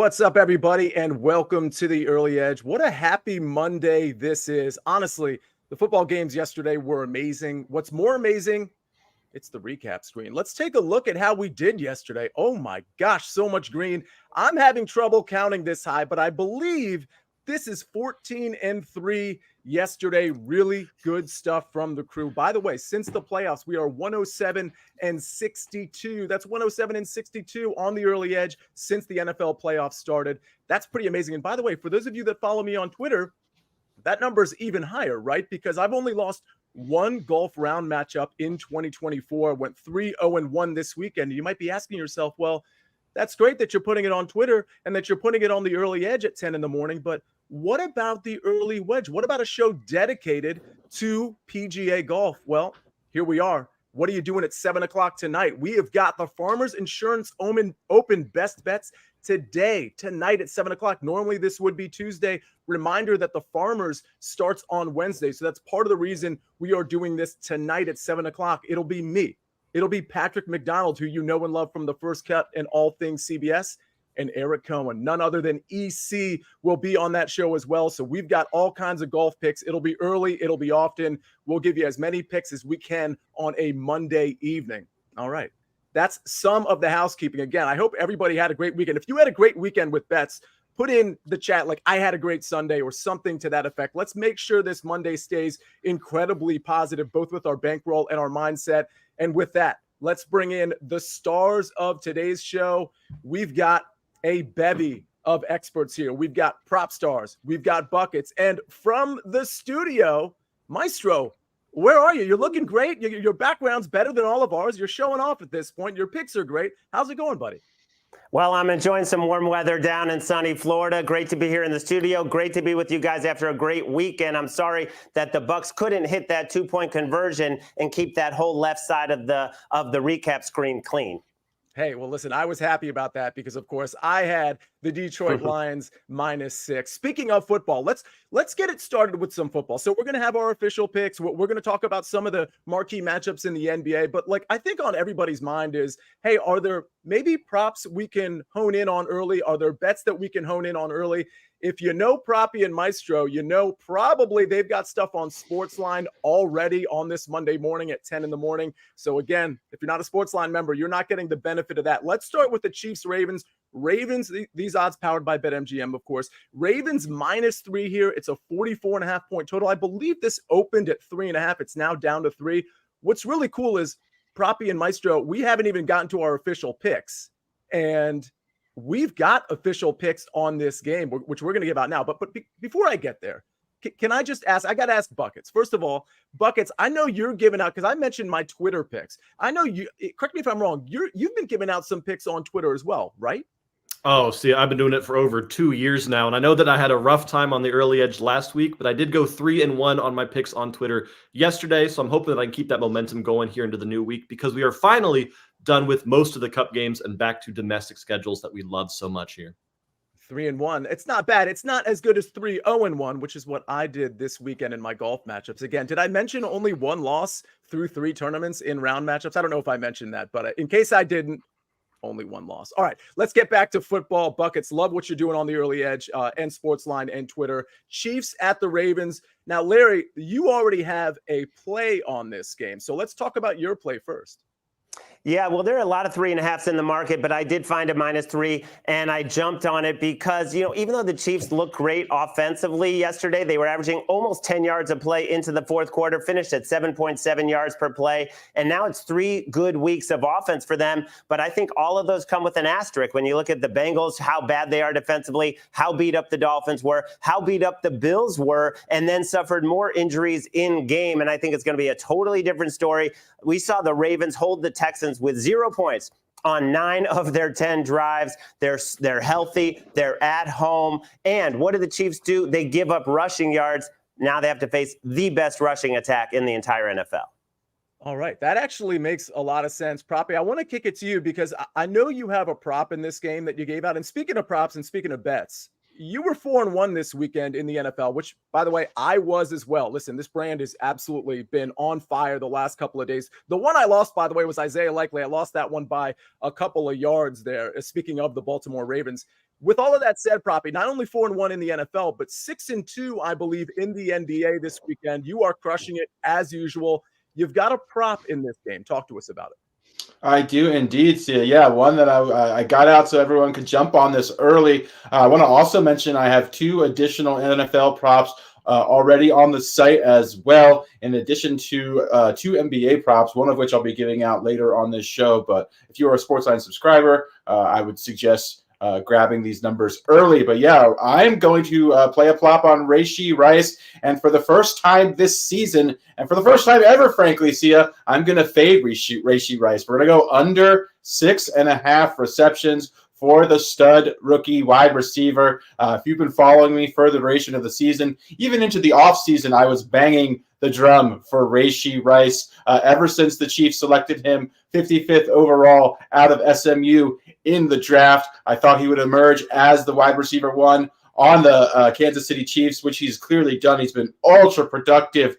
What's up, everybody, and welcome to the Early Edge. What a happy Monday this is. Honestly, the football games yesterday were amazing. What's more amazing, it's the recap screen. Let's take a look at how we did yesterday. Oh my gosh, so much green. I'm having trouble counting this high, but I believe this is 14-3 yesterday. Really good stuff from the crew. By the way, since the playoffs, we are 107-62. That's 107-62 on the Early Edge since the NFL playoffs started. That's pretty amazing. And by the way, for those of you that follow me on Twitter, that number is even higher, right? Because I've only lost one golf round matchup in 2024. Went 3-0-1 this weekend. You might be asking yourself, well, that's great that you're putting it on Twitter and that you're putting it on the Early Edge at 10 in the morning, but what about the Early Wedge? What about a show dedicated to PGA golf? Well, here we are. What are you doing at 7 o'clock tonight? We have got the Farmers Insurance Open Best Bets tonight at 7 o'clock. Normally this would be Tuesday. Reminder that the Farmers starts on Wednesday. So that's part of the reason we are doing this tonight at 7 o'clock. It'll be me. It'll be Patrick McDonald, who you know and love from the First Cut and all things CBS, and Eric Cohen. None other than EC will be on that show as well. So we've got all kinds of golf picks. It'll be early. It'll be often. We'll give you as many picks as we can on a Monday evening. All right. That's some of the housekeeping. Again, I hope everybody had a great weekend. If you had a great weekend with bets, put in the chat like I had a great Sunday or something to that effect. Let's make sure this Monday stays incredibly positive, both with our bankroll and our mindset. And with that, let's bring in the stars of today's show. We've got a bevy of experts here. We've got Propstarz, we've got Buckets, and from the studio, Maestro, where are you? You're looking great. Your background's better than all of ours. You're showing off at this point. Your picks are great. How's it going, buddy? Well, I'm enjoying some warm weather down in sunny Florida. Great to be here in the studio. Great to be with you guys after a great weekend. I'm sorry that the Bucks couldn't hit that 2-point conversion and keep that whole left side of the recap screen clean. Hey, well, listen, I was happy about that because, of course, I had the Detroit Lions -6. Speaking of football, let's get it started with some football. So we're going to have our official picks. We're going to talk about some of the marquee matchups in the NBA. But, like, I think on everybody's mind is, hey, are there maybe props we can hone in on early? Are there bets that we can hone in on early? If you know Proppy and Maestro, you know probably they've got stuff on SportsLine already on this Monday morning at 10 in the morning. So again, if you're not a SportsLine member, you're not getting the benefit of that. Let's start with the Chiefs-Ravens. Ravens, these odds powered by BetMGM, of course. Ravens -3 here. It's a 44.5 point total. I believe this opened at 3.5. It's now down to 3. What's really cool is Proppy and Maestro, we haven't even gotten to our official picks. And we've got official picks on this game, which we're going to give out now. But before I get there, can I just ask? I got to ask Buckets. First of all, Buckets, I know you're giving out, because I mentioned my Twitter picks. I know you, correct me if I'm wrong, you've been giving out some picks on Twitter as well, right? Oh, see, I've been doing it for over 2 years now, and I know that I had a rough time on the Early Edge last week, but I did go 3-1 on my picks on Twitter yesterday, so I'm hoping that I can keep that momentum going here into the new week, because we are finally done with most of the Cup games and back to domestic schedules that we love so much here. 3-1. It's not bad. It's not as good as 3-0-1, which is what I did this weekend in my golf matchups. Again, did I mention only one loss through 3 tournaments in round matchups? I don't know if I mentioned that, but in case I didn't, only one loss. All right, let's get back to football. Buckets, love what you're doing on the Early Edge and SportsLine and Twitter. Chiefs at the Ravens. Now, Larry, you already have a play on this game, so let's talk about your play first. Yeah, well, there are a lot of 3.5s in the market, but I did find a -3, and I jumped on it because, you know, even though the Chiefs looked great offensively yesterday, they were averaging almost 10 yards a play into the fourth quarter, finished at 7.7 yards per play, and now it's 3 good weeks of offense for them. But I think all of those come with an asterisk when you look at the Bengals, how bad they are defensively, how beat up the Dolphins were, how beat up the Bills were, and then suffered more injuries in game. And I think it's going to be a totally different story. We saw the Ravens hold the Texans with 0 points on 9 of their 10 drives. They're healthy. They're at home. And what do the Chiefs do? They give up rushing yards. Now they have to face the best rushing attack in the entire NFL. All right. That actually makes a lot of sense. Proppy, I want to kick it to you because I know you have a prop in this game that you gave out. And speaking of props and speaking of bets, you were 4-1 this weekend in the NFL, which, by the way, I was as well. Listen, this brand has absolutely been on fire the last couple of days. The one I lost, by the way, was Isaiah Likely. I lost that one by a couple of yards there. Speaking of the Baltimore Ravens, With all of that said, Proppy, not only 4-1 in the NFL, but 6-2, I believe, in the NBA this weekend. You are crushing it as usual. You've got a prop in this game. Talk to us about it. I do indeed, Sia. Yeah, one that I got out so everyone could jump on this early. I want to also mention I have 2 additional NFL props already on the site as well, in addition to 2 NBA props, one of which I'll be giving out later on this show. But if you are a SportsLine subscriber, I would suggest grabbing these numbers early. But yeah, I'm going to play a prop on Rashee Rice. And for the first time this season, and for the first time ever, frankly, Sia, I'm going to fade Rashee Rice. We're going to go under 6.5 receptions for the stud rookie wide receiver. If you've been following me for the duration of the season, even into the offseason, I was banging the drum for Rashee Rice ever since the Chiefs selected him 55th overall out of SMU in the draft. I thought he would emerge as the wide receiver 1 on the Kansas City Chiefs, which he's clearly done. He's been ultra productive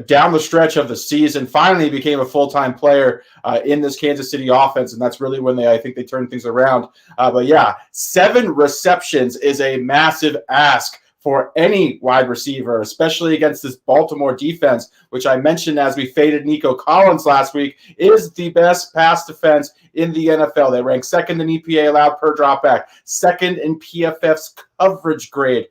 down the stretch of the season. Finally became a full-time player in this Kansas City offense, and that's really when I think they turned things around. But yeah, 7 receptions is a massive ask for any wide receiver, especially against this Baltimore defense, which I mentioned as we faded Nico Collins last week, is the best pass defense in the NFL. They rank 2nd in EPA allowed per dropback, 2nd in PFF's coverage grade.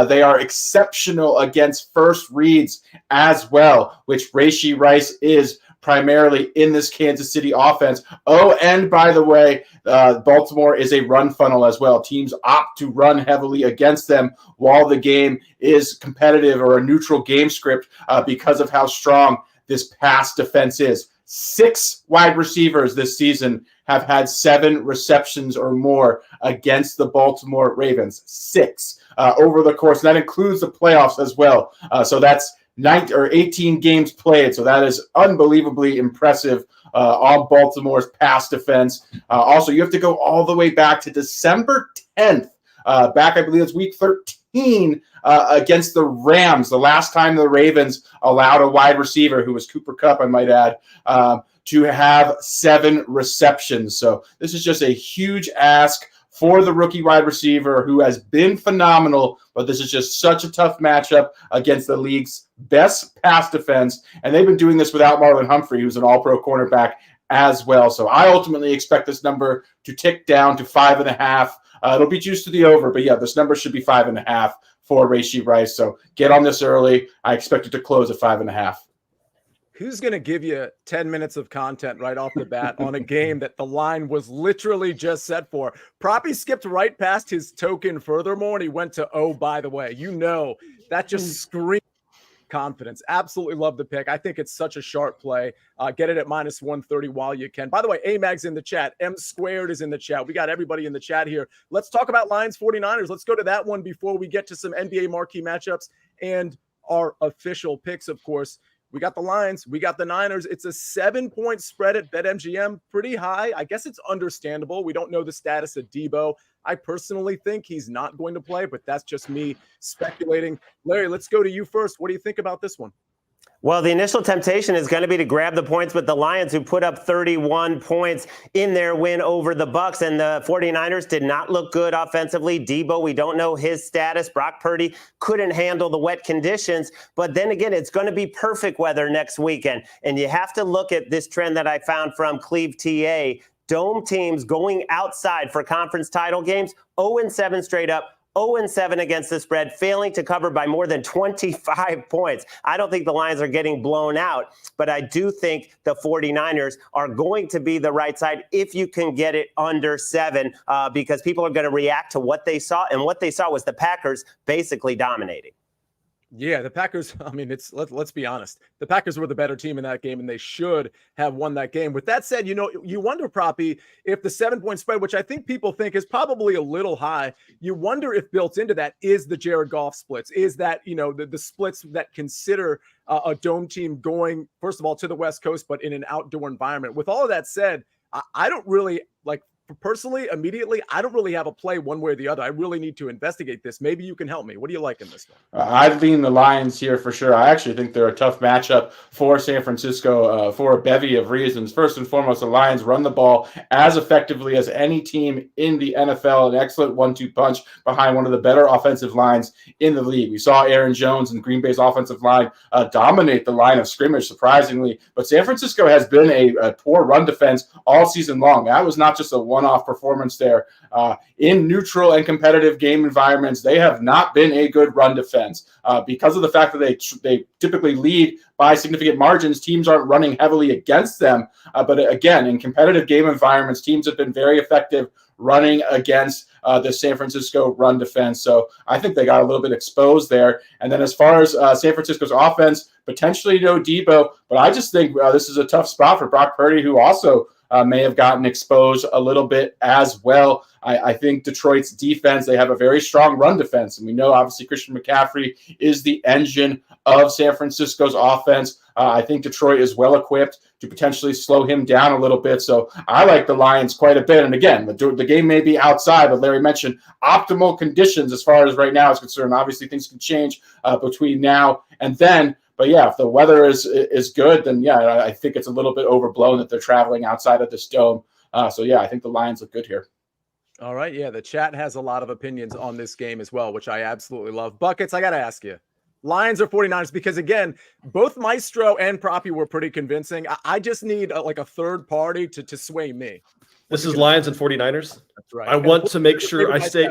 They are exceptional against first reads as well, which Rashee Rice is primarily in this Kansas City offense. Oh, and by the way, Baltimore is a run funnel as well. Teams opt to run heavily against them while the game is competitive or a neutral game script because of how strong this pass defense is. 6 wide receivers this season have had 7 receptions or more against the Baltimore Ravens. 6 over the course. And that includes the playoffs as well. So that's 18 games played. So that is unbelievably impressive on Baltimore's pass defense. Also, you have to go all the way back to December 10th. Back, I believe it's week 13 against the Rams, the last time the Ravens allowed a wide receiver, who was Cooper Kupp, I might add, to have 7 receptions. So this is just a huge ask for the rookie wide receiver who has been phenomenal, but this is just such a tough matchup against the league's best pass defense. And they've been doing this without Marlon Humphrey, who's an all-pro cornerback as well. So I ultimately expect this number to tick down to 5.5. It'll be juiced to the over, but yeah, this number should be 5.5 for Rashee Rice. So get on this early. I expect it to close at 5.5. Who's going to give you 10 minutes of content right off the bat on a game that the line was literally just set for? Proppy skipped right past his token furthermore, and he went to, oh, by the way. You know, that just screams confidence. Absolutely love the pick. I think it's such a sharp play. Get it at -130 while you can. By the way, AMAG's in the chat. M Squared is in the chat. We got everybody in the chat here. Let's talk about Lions 49ers. Let's go to that one before we get to some NBA marquee matchups and our official picks, of course. We got the Lions. We got the Niners. It's a 7-point spread at BetMGM. Pretty high. I guess it's understandable. We don't know the status of Debo. I personally think he's not going to play, but that's just me speculating. Larry, let's go to you first. What do you think about this one? Well, the initial temptation is going to be to grab the points with the Lions, who put up 31 points in their win over the Bucs. And the 49ers did not look good offensively. Debo, we don't know his status. Brock Purdy couldn't handle the wet conditions. But then again, it's going to be perfect weather next weekend. And you have to look at this trend that I found from Cleve TA. Dome teams going outside for conference title games, 0-7 straight up. 0-7 against the spread, failing to cover by more than 25 points. I don't think the Lions are getting blown out, but I do think the 49ers are going to be the right side if you can get it under 7, because people are going to react to what they saw, and what they saw was the Packers basically dominating. Yeah, the Packers, I mean, let's be honest. The Packers were the better team in that game, and they should have won that game. With that said, you know, you wonder, Proppy, if the 7-point spread, which I think people think is probably a little high, you wonder if built into that is the Jared Goff splits. Is that, you know, the splits that consider a dome team going, first of all, to the West Coast, but in an outdoor environment. With all of that said, I don't really, like, personally, immediately, I don't really have a play one way or the other. I really need to investigate this. Maybe you can help me. What do you like in this one? I'd lean the Lions here for sure. I actually think they're a tough matchup for San Francisco for a bevy of reasons. First and foremost, the Lions run the ball as effectively as any team in the NFL, an excellent 1-2 punch behind one of the better offensive lines in the league. We saw Aaron Jones and Green Bay's offensive line dominate the line of scrimmage, surprisingly. But San Francisco has been a poor run defense all season long. That was not just a one-off performance there. In neutral and competitive game environments, they have not been a good run defense. Because of the fact that they typically lead by significant margins, teams aren't running heavily against them. But again, in competitive game environments, teams have been very effective running against the San Francisco run defense. So I think they got a little bit exposed there. And then as far as San Francisco's offense, potentially no Debo, but I just think this is a tough spot for Brock Purdy, who also may have gotten exposed a little bit as well. I think Detroit's defense, they have a very strong run defense. And we know, obviously, Christian McCaffrey is the engine of San Francisco's offense. I think Detroit is well equipped to potentially slow him down a little bit. So I like the Lions quite a bit. And again, the game may be outside, but Larry mentioned optimal conditions as far as right now is concerned. Obviously, things can change between now and then. But yeah, if the weather is good, then yeah, I think it's a little bit overblown that they're traveling outside of this dome. So yeah, I think the Lions look good here. All right. Yeah, the chat has a lot of opinions on this game as well, which I absolutely love. Buckets, I got to ask you, Lions or 49ers? Because again, both Maestro and Proppy were pretty convincing. I just need like a third party to sway me. This is Lions and 49ers? That's right. I want to make sure I stay.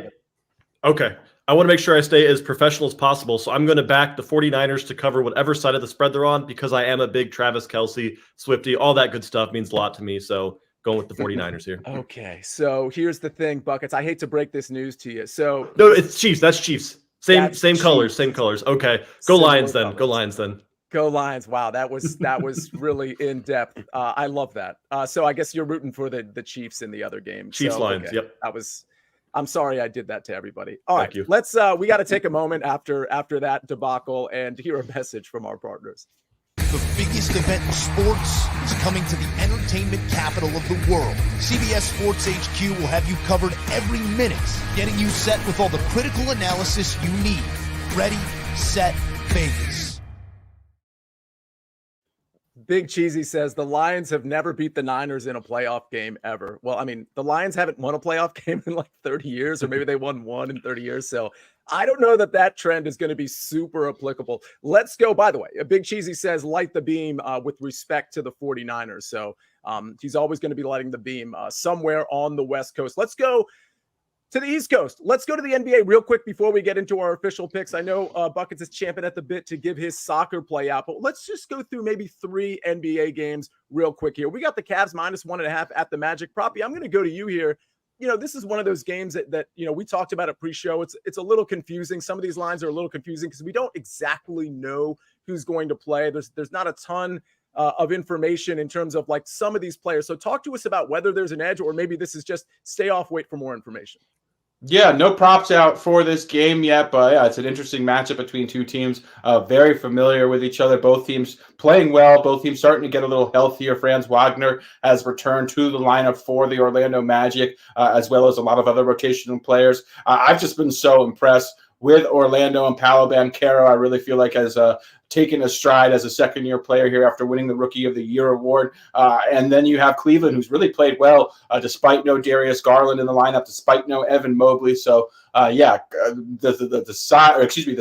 Okay. I want to make sure I stay as professional as possible. So I'm going to back the 49ers to cover whatever side of the spread they're on, because I am a big Travis Kelce, Swifty, all that good stuff means a lot to me. So going with the 49ers here. Okay. So here's the thing, Buckets. I hate to break this news to you. So no, it's Chiefs. That's Chiefs. Same Chiefs. colors. Okay. Go Lions then. Go Lions then. Go Lions. Wow. That was really in depth. I love that. So I guess you're rooting for the Chiefs in the other game. Chiefs Lions. Okay. Yep. I'm sorry I did that to everybody. All Thank right, you. Let's we got to take a moment after that debacle and hear a message from our partners. The biggest event in sports is coming to the entertainment capital of the world. CBS Sports HQ will have you covered every minute, getting you set with all the critical analysis you need. Ready, set, Vegas. Big Cheesy says the Lions have never beat the Niners in a playoff game ever. Well, I mean, the Lions haven't won a playoff game in like 30 years, or maybe they won one in 30 years. So I don't know that trend is going to be super applicable. Let's go, by the way, Big Cheesy says light the beam with respect to the 49ers. So he's always going to be lighting the beam somewhere on the West Coast. Let's go to the East Coast. Let's go to the NBA real quick before we get into our official picks. I know Buckets is champing at the bit to give his soccer play out, but let's just go through maybe 3 NBA games real quick here. We got the Cavs -1.5 at the Magic. Proppy, I'm going to go to you here. You know, this is one of those games that you know, we talked about at pre-show. It's a little confusing. Some of these lines are a little confusing because we don't exactly know who's going to play. There's not a ton of information in terms of like some of these players. So talk to us about whether there's an edge, or maybe this is just stay off, wait for more information. Yeah, no props out for this game yet, but yeah, it's an interesting matchup between two teams very familiar with each other. Both teams playing well, both teams starting to get a little healthier. Franz Wagner has returned to the lineup for the Orlando Magic, as well as a lot of other rotational players. I've just been so impressed with Orlando and Paolo Banchero. I really feel like has taken a stride as a second-year player here after winning the Rookie of the Year award. And then you have Cleveland, who's really played well despite no Darius Garland in the lineup, despite no Evan Mobley. So the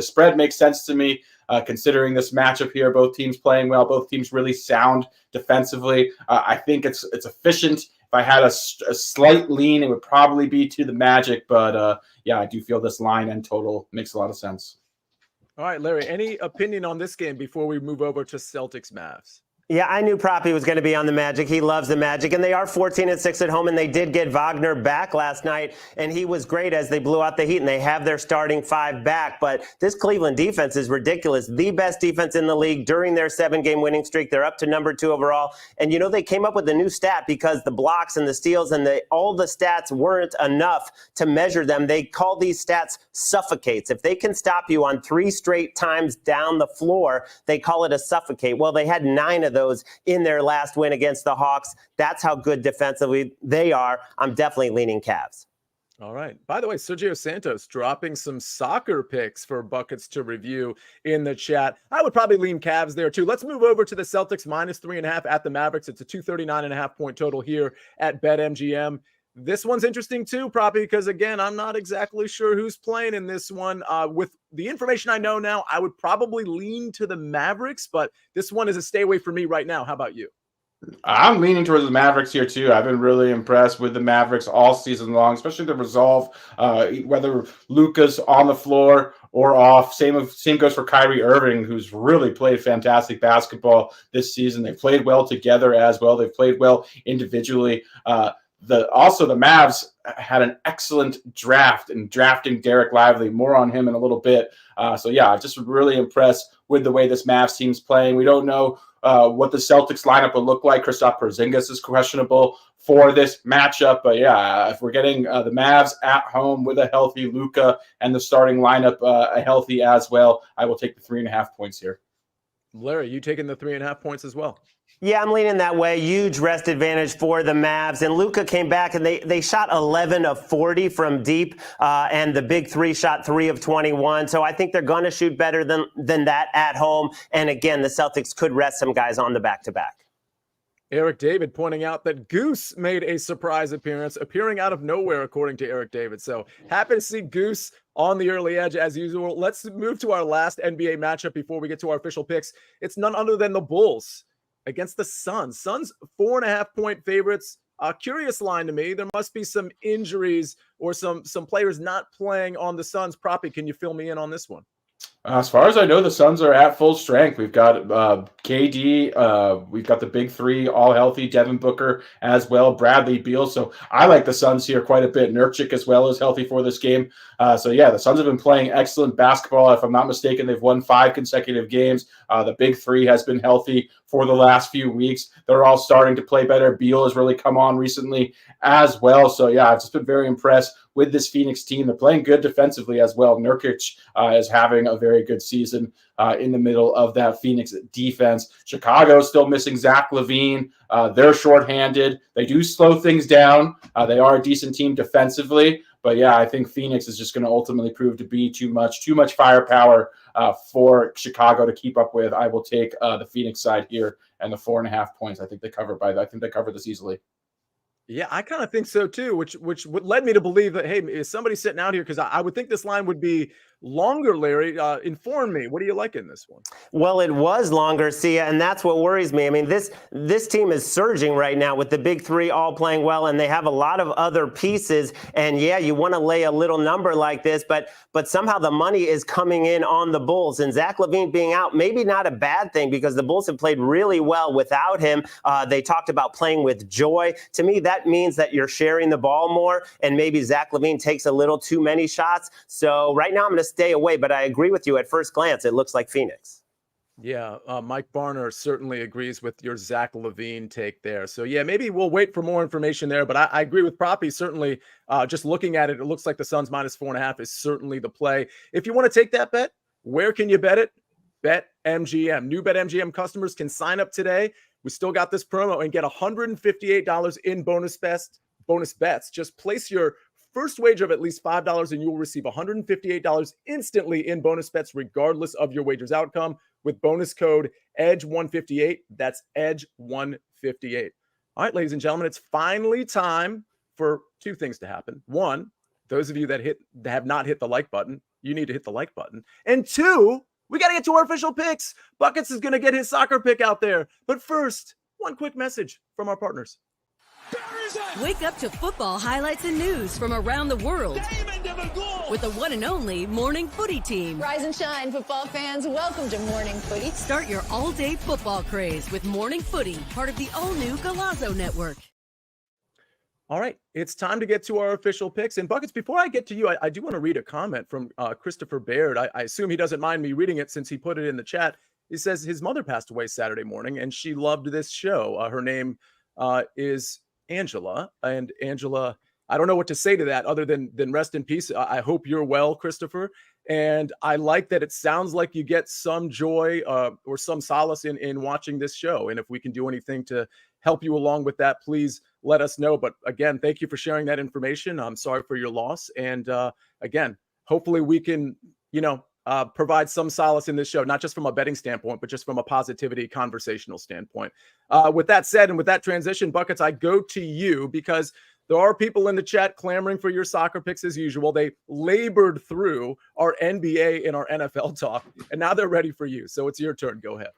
spread makes sense to me considering this matchup here. Both teams playing well, both teams really sound defensively. I think it's efficient. If I had a slight lean, it would probably be to the Magic, but yeah, I do feel this line and total makes a lot of sense. All right, Larry, any opinion on this game before we move over to Celtics Mavs? Yeah, I knew Proppy was going to be on the Magic. He loves the Magic, and they are 14-6 at home, and they did get Wagner back last night, and he was great as they blew out the Heat, and they have their starting 5 back. But this Cleveland defense is ridiculous. The best defense in the league during their 7-game winning streak. They're up to number 2 overall. And, you know, they came up with a new stat because the blocks and the steals and all the stats weren't enough to measure them. They call these stats suffocates. If they can stop you on 3 straight times down the floor, they call it a suffocate. Well, they had 9 of those in their last win against the Hawks. That's how good defensively they are. I'm definitely leaning Cavs. All right. By the way, Sergio Santos dropping some soccer picks for buckets to review in the chat. I would probably lean Cavs there too. Let's move over to the Celtics -3.5 at the Mavericks. It's a 239.5 point total here at BetMGM. This one's interesting too, probably because, again, I'm not exactly sure who's playing in this one. With the information I know now, I would probably lean to the Mavericks, but this one is a stay away for me right now. How about you? I'm leaning towards the Mavericks here too. I've been really impressed with the Mavericks all season long, especially the resolve. Whether Luka's on the floor or off, same goes for Kyrie Irving, who's really played fantastic basketball this season. They've played well together as well. They've played well individually. The Mavs had an excellent draft in drafting Derek Lively. More on him in a little bit. I'm just really impressed with the way this Mavs team's playing. We don't know what the Celtics lineup will look like. Kristaps Porzingis is questionable for this matchup. But if we're getting the Mavs at home with a healthy Luka and the starting lineup healthy as well, I will take the 3.5 points here. Larry, you taking the 3.5 points as well? Yeah, I'm leaning that way. Huge rest advantage for the Mavs. And Luka came back, and they shot 11 of 40 from deep, and the big three shot 3 of 21. So I think they're going to shoot better than that at home. And again, the Celtics could rest some guys on the back-to-back. Eric David pointing out that Goose made a surprise appearance, appearing out of nowhere, according to Eric David. So happy to see Goose on the early edge as usual. Let's move to our last NBA matchup before we get to our official picks. It's none other than the Bulls against the Suns. Suns 4.5 point favorites. Curious line to me. There must be some injuries or some players not playing on the Suns. Proppy, can you fill me in on this one? As far as I know, the Suns are at full strength. We've got KD. We've got the big three, all healthy. Devin Booker as well. Bradley Beal. So I like the Suns here quite a bit. Nurkic as well is healthy for this game. The Suns have been playing excellent basketball. If I'm not mistaken, they've won 5 consecutive games. The big three has been healthy for the last few weeks. They're all starting to play better. Beal has really come on recently as well. So I've just been very impressed with this Phoenix team. They're playing good defensively as well. Nurkic is having a very good season in the middle of that Phoenix defense. Chicago is still missing Zach LaVine. They're shorthanded. They do slow things down. They are a decent team defensively. But I think Phoenix is just going to ultimately prove to be too much firepower for Chicago to keep up with. I will take the Phoenix side here and the 4.5 points. I think they cover this easily. Yeah, I kind of think so too, which led me to believe that, hey, is somebody sitting out here? Because I would think this line would be longer, Larry. Inform me. What do you like in this one? Well, it was longer, Sia, and that's what worries me. I mean, this team is surging right now with the big three all playing well, and they have a lot of other pieces. And you want to lay a little number like this, but somehow the money is coming in on the Bulls. And Zach LaVine being out, maybe not a bad thing because the Bulls have played really well without him. They talked about playing with joy. To me, that means that you're sharing the ball more, and maybe Zach LaVine takes a little too many shots. So right now I'm going to stay away, but I agree with you. At first glance, it looks like Phoenix. Yeah, Mike Barner certainly agrees with your Zach LaVine take there. So maybe we'll wait for more information there, but I agree with Proppy. Certainly, just looking at it, it looks like the Suns -4.5 is certainly the play. If you want to take that bet, where can you bet it? BetMGM. New BetMGM customers can sign up today. We still got this promo and get $158 in bonus bets. Just place your first wager of at least $5 and you will receive $158 instantly in bonus bets regardless of your wager's outcome with bonus code EDGE158. That's EDGE158. All right, ladies and gentlemen, it's finally time for 2 things to happen. 1, those of you that have not hit the like button, you need to hit the like button. And 2, we got to get to our official picks. Buckets is going to get his soccer pick out there. But first, one quick message from our partners. Wake up to football highlights and news from around the world with the one and only Morning Footy team. Rise and shine, football fans. Welcome to Morning Footy. Start your all-day football craze with Morning Footy, part of the all-new Golazo Network. All right, it's time to get to our official picks. And Buckets, before I get to you, I do want to read a comment from Christopher Baird. I assume he doesn't mind me reading it since he put it in the chat. He says his mother passed away Saturday morning and she loved this show. Her name is Angela, and Angela I don't know what to say to that other than rest in peace. I hope you're well, Christopher. And I like that it sounds like you get some joy or some solace in watching this show. And if we can do anything to help you along with that, please let us know. But again, thank you for sharing that information. I'm sorry for your loss. And again, hopefully we can, provide some solace in this show, not just from a betting standpoint, but just from a positivity conversational standpoint. With that said, and with that transition, Buckets, I go to you because there are people in the chat clamoring for your soccer picks as usual. They labored through our NBA and our NFL talk, and now they're ready for you. So it's your turn. Go ahead.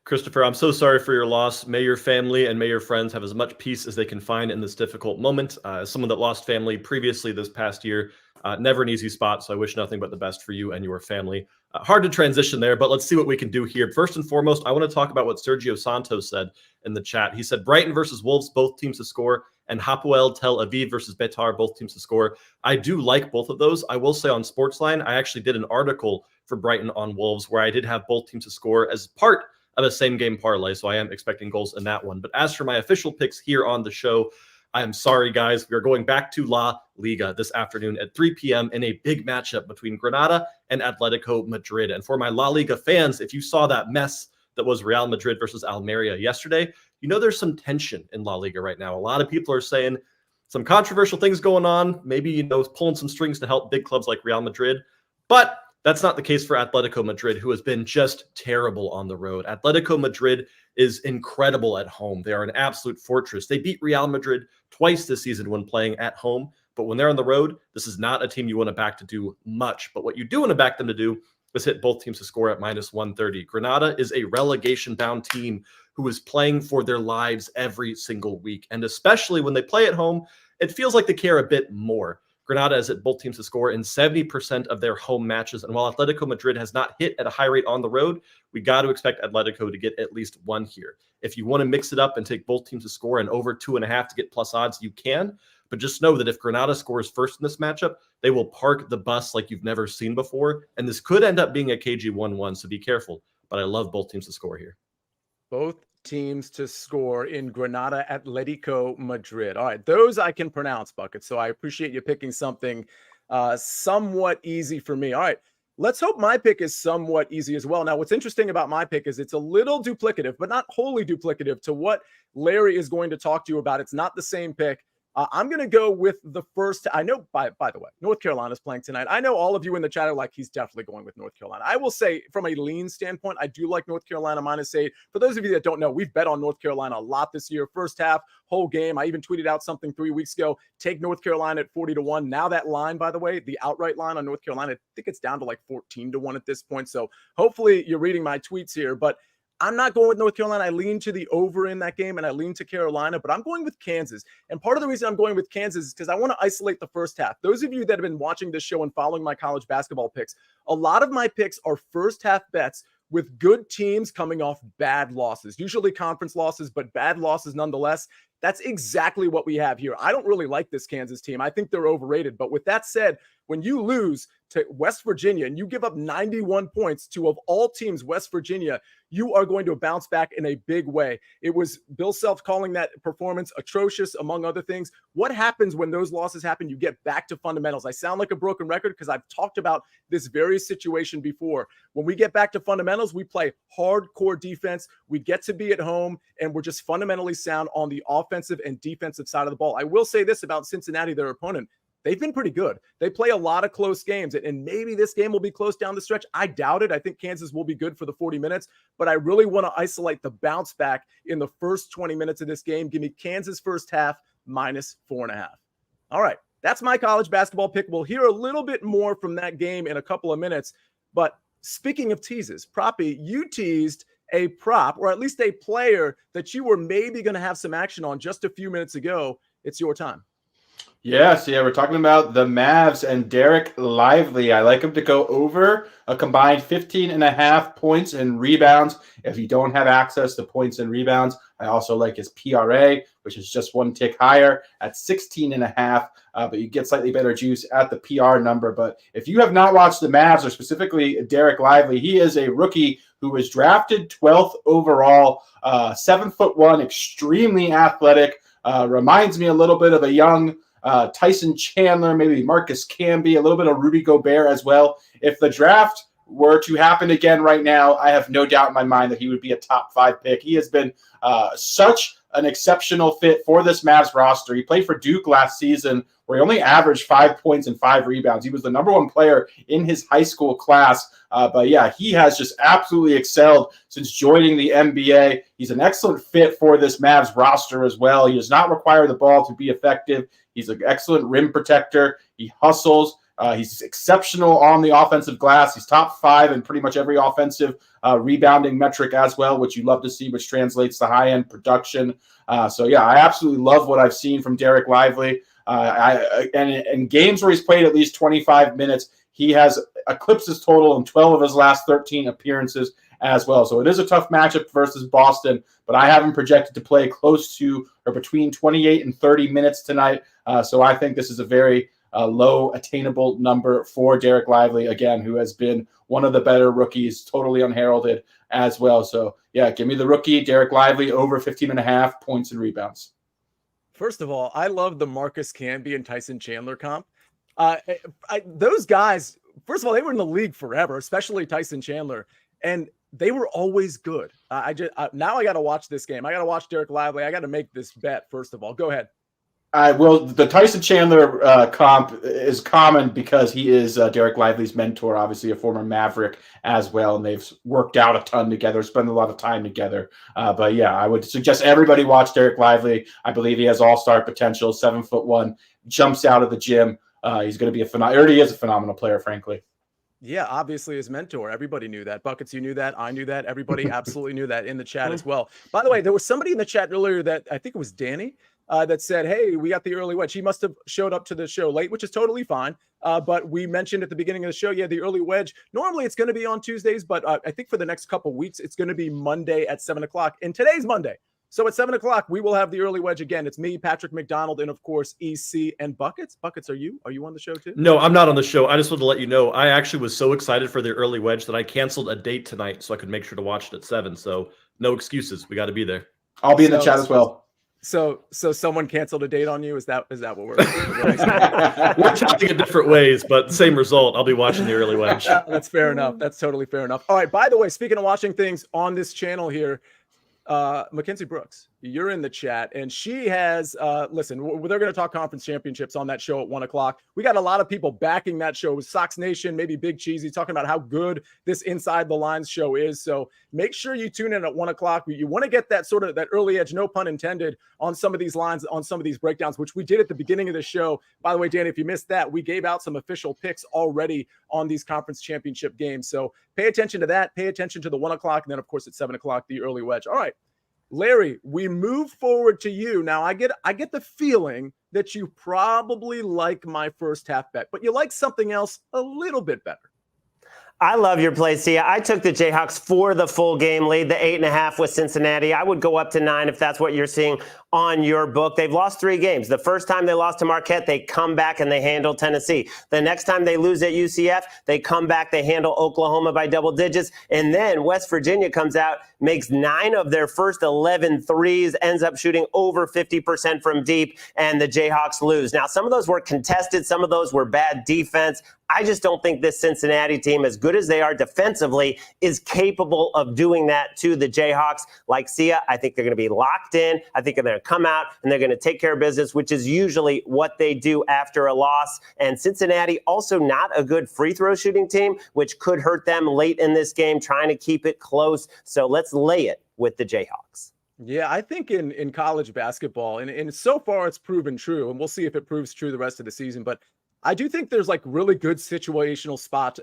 Christopher, I'm so sorry for your loss. May your family and may your friends have as much peace as they can find in this difficult moment. As someone that lost family previously this past year, never an easy spot, so I wish nothing but the best for you and your family. Hard to transition there, but let's see what we can do here. First and foremost, I want to talk about what Sergio Santos said in the chat. He said Brighton versus Wolves, both teams to score, and Hapoel Tel Aviv versus Betar, both teams to score. I do like both of those. I will say on SportsLine, I actually did an article for Brighton on Wolves where I did have both teams to score as part of a same game parlay, so I am expecting goals in that one. But as for my official picks here on the show, I am sorry, guys. We are going back to La Liga this afternoon at 3 p.m. in a big matchup between Granada and Atletico Madrid. And for my La Liga fans, if you saw that mess that was Real Madrid versus Almeria yesterday, there's some tension in La Liga right now. A lot of people are saying some controversial things going on, maybe, pulling some strings to help big clubs like Real Madrid. But that's not the case for Atletico Madrid, who has been just terrible on the road. Atletico Madrid is incredible at home. They are an absolute fortress. They beat Real Madrid twice this season when playing at home. But when they're on the road, this is not a team you want to back to do much. But what you do want to back them to do is hit both teams to score at -130. Granada is a relegation-bound team who is playing for their lives every single week. And especially when they play at home, it feels like they care a bit more. Granada is at both teams to score in 70% of their home matches. And while Atletico Madrid has not hit at a high rate on the road, we got to expect Atletico to get at least one here. If you want to mix it up and take both teams to score and over 2.5 to get plus odds, you can. But just know that if Granada scores first in this matchup, they will park the bus like you've never seen before. And this could end up being a KG 1-1, so be careful. But I love both teams to score here. Both teams to score in Granada Atletico Madrid. All right, those I can pronounce, Bucket. So I appreciate you picking something somewhat easy for me. All right, let's hope my pick is somewhat easy as well. Now, what's interesting about my pick is it's a little duplicative, but not wholly duplicative to what Larry is going to talk to you about. It's not the same pick. I'm going to go with the first. I know, by the way, North Carolina's playing tonight. I know all of you in the chat are like, he's definitely going with North Carolina. I will say from a lean standpoint, I do like North Carolina -8. For those of you that don't know, we've bet on North Carolina a lot this year. First half, whole game. I even tweeted out something 3 weeks ago. Take North Carolina at 40-1. Now that line, by the way, the outright line on North Carolina, I think it's down to like 14-1 at this point. So hopefully you're reading my tweets here, but I'm not going with North Carolina. I lean to the over in that game, and I lean to Carolina, but I'm going with Kansas. And part of the reason I'm going with Kansas is because I want to isolate the first half. Those of you that have been watching this show and following my college basketball picks, a lot of my picks are first half bets with good teams coming off bad losses, usually conference losses, but bad losses nonetheless. That's exactly what we have here. I don't really like this Kansas team. I think they're overrated. But with that said, when you lose to West Virginia and you give up 91 points to, of all teams, West Virginia, you are going to bounce back in a big way. It was Bill Self calling that performance atrocious, among other things. What happens when those losses happen? You get back to fundamentals. I sound like a broken record because I've talked about this very situation before. When we get back to fundamentals, we play hardcore defense. We get to be at home, and we're just fundamentally sound on the offensive and defensive side of the ball. I will say this about Cincinnati, their opponent. They've been pretty good. They play a lot of close games, and maybe this game will be close down the stretch. I doubt it. I think Kansas will be good for the 40 minutes, but I really want to isolate the bounce back in the first 20 minutes of this game. Give me Kansas first half -4.5. All right, that's my college basketball pick. We'll hear a little bit more from that game in a couple of minutes, but speaking of teases, Proppy, you teased a prop, or at least a player that you were maybe going to have some action on just a few minutes ago. It's your time. Yes, we're talking about the Mavs and Derek Lively. I like him to go over a combined 15.5 points and rebounds. If you don't have access to points and rebounds, I also like his PRA, which is just one tick higher at 16.5. But you get slightly better juice at the PR number. But if you have not watched the Mavs, or specifically Derek Lively, he is a rookie who was drafted 12th overall, 7'1", extremely athletic. Reminds me a little bit of a young Tyson Chandler, maybe Marcus Camby, a little bit of Rudy Gobert as well. If the draft were to happen again right now, I have no doubt in my mind that he would be a top 5 pick. He has been such an exceptional fit for this Mavs roster. He played for Duke last season, where he only averaged 5 points and 5 rebounds. He was the number 1 player in his high school class. But yeah, he has just absolutely excelled since joining the NBA. He's an excellent fit for this Mavs roster as well. He does not require the ball to be effective. He's an excellent rim protector. He hustles. He's exceptional on the offensive glass. He's top 5 in pretty much every offensive rebounding metric as well, which you love to see, which translates to high-end production. So yeah, I absolutely love what I've seen from Derek Lively. And in games where he's played at least 25 minutes, he has eclipsed his total in 12 of his last 13 appearances as well. So it is a tough matchup versus Boston, but I have him projected to play close to or between 28 and 30 minutes tonight. So I think this is a very low attainable number for Derek Lively, again, who has been one of the better rookies, totally unheralded as well. So yeah, give me the rookie, Derek Lively, over 15.5 points and rebounds. First of all, I love the Marcus Camby and Tyson Chandler comp. Those guys, first of all, they were in the league forever, especially Tyson Chandler, and they were always good. Now I got to watch this game. I got to watch Derek Lively. I got to make this bet, first of all. Go ahead. Well, the Tyson Chandler comp is common because he is Derek Lively's mentor, obviously a former Maverick as well, and they've worked out a ton together, spent a lot of time together. But yeah, I would suggest everybody watch Derek Lively. I believe he has all-star potential, 7'1", jumps out of the gym. He's going to be already is a phenomenal player, frankly. Yeah, obviously his mentor. Everybody knew that. Buckets, you knew that. I knew that. Everybody absolutely knew that in the chat as well. By the way, there was somebody in the chat earlier that I think it was Danny that said, hey, we got the early wedge. He must have showed up to the show late, which is totally fine. But we mentioned at the beginning of the show, yeah, the early wedge. Normally it's going to be on Tuesdays, but I think for the next couple of weeks, it's going to be Monday at 7 o'clock. And today's Monday. So at 7 o'clock, we will have the early wedge again. It's me, Patrick McDonald, and of course, EC and Buckets. Buckets, are you on the show too? No, I'm not on the show. I just wanted to let you know, I actually was so excited for the early wedge that I canceled a date tonight so I could make sure to watch it at 7. So no excuses. We got to be there. I'll be in the chat as well. So someone canceled a date on you? Is that what we're We're chatting in different ways, but same result. I'll be watching the early wedge. That's fair enough. That's totally fair enough. All right. By the way, speaking of watching things on this channel here, Mackenzie Brooks, you're in the chat, and she has listen, they're going to talk conference championships on that show at 1 o'clock. We got a lot of people backing that show with Sox Nation, maybe Big Cheesy, talking about how good this Inside the Lines show is. So make sure you tune in at 1 o'clock. You want to get that sort of that early edge, no pun intended, on some of these lines, on some of these breakdowns, which we did at the beginning of the show. By the way, Danny, if you missed that, we gave out some official picks already on these conference championship games. So pay attention to that. Pay attention to the 1 o'clock, and then of course at 7 o'clock, the early wedge. All right. Larry, we move forward to you. Now, I get the feeling that you probably like my first half bet, but you like something else a little bit better. I love your play, Sia. I took the Jayhawks for the full game lead, the 8.5 with Cincinnati. I would go up to 9 if that's what you're seeing on your book. They've lost 3 games. The first time they lost to Marquette, they come back and they handle Tennessee. The next time they lose at UCF, they come back, they handle Oklahoma by double digits. And then West Virginia comes out, makes 9 of their first 11 threes, ends up shooting over 50% from deep, and the Jayhawks lose. Now, some of those were contested. Some of those were bad defense. I just don't think this Cincinnati team, as good as they are defensively, is capable of doing that to the Jayhawks. Like Sia, I think they're going to be locked in. I think they're going to come out and they're going to take care of business, which is usually what they do after a loss. And Cincinnati also not a good free throw shooting team, which could hurt them late in this game, trying to keep it close. So let's lay it with the Jayhawks. Yeah, I think in college basketball, and so far it's proven true, and we'll see if it proves true the rest of the season, but I do think there's like really good situational spots,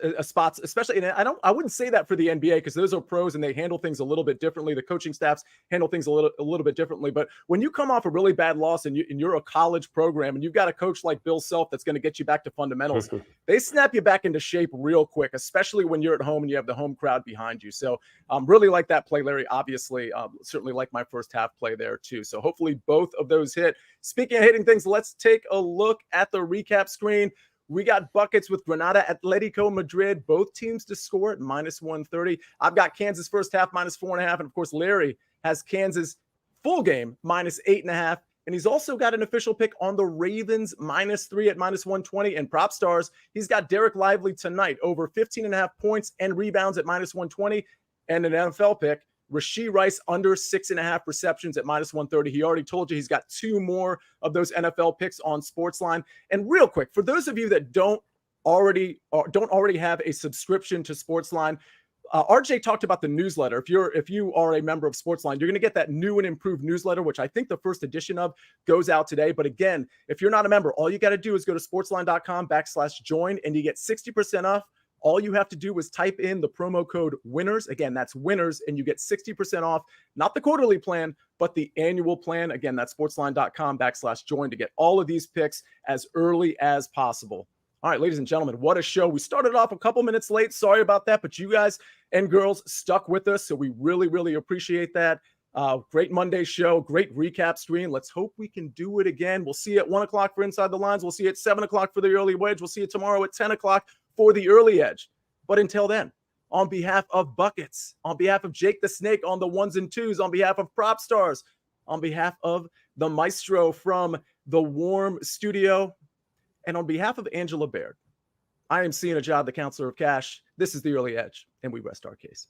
especially, and I wouldn't say that for the NBA because those are pros and they handle things a little bit differently. The coaching staffs handle things a little bit differently. But when you come off a really bad loss and you're a college program and you've got a coach like Bill Self that's going to get you back to fundamentals, they snap you back into shape real quick, especially when you're at home and you have the home crowd behind you. So really like that play, Larry. Obviously, certainly like my first half play there too. So hopefully both of those hit. Speaking of hitting things, let's take a look at the recap screen. We got Buckets with Granada Atletico Madrid, both teams to score at -130. I've got Kansas first half -4.5. And of course, Larry has Kansas full game -8.5. And he's also got an official pick on the Ravens -3 at -120. And Propstarz, he's got Derek Lively tonight over 15.5 points and rebounds at -120. And an NFL pick, Rashee Rice under 6.5 receptions at -130. He already told you he's got 2 more of those NFL picks on SportsLine. And real quick, for those of you that don't already have a subscription to SportsLine, RJ talked about the newsletter. If you are a member of SportsLine, you're going to get that new and improved newsletter, which I think the first edition of goes out today. But again, if you're not a member, all you got to do is go to sportsline.com/join and you get 60% off. All you have to do is type in the promo code WINNERS. Again, that's WINNERS, and you get 60% off, not the quarterly plan, but the annual plan. Again, that's sportsline.com/join to get all of these picks as early as possible. All right, ladies and gentlemen, what a show. We started off a couple minutes late. Sorry about that, but you guys and girls stuck with us, so we really, really appreciate that. Great Monday show, great recap stream. Let's hope we can do it again. We'll see you at 1 o'clock for Inside the Lines. We'll see you at 7 o'clock for the Early Wedge. We'll see you tomorrow at 10 o'clock for the Early Edge. But until then, on behalf of Buckets, on behalf of Jake the Snake on the ones and twos, on behalf of Propstarz, on behalf of the Maestro from the Warm Studio, and on behalf of Angela Baird, I am Sia Nejad, the Counselor of Cash. This is the Early Edge, and we rest our case.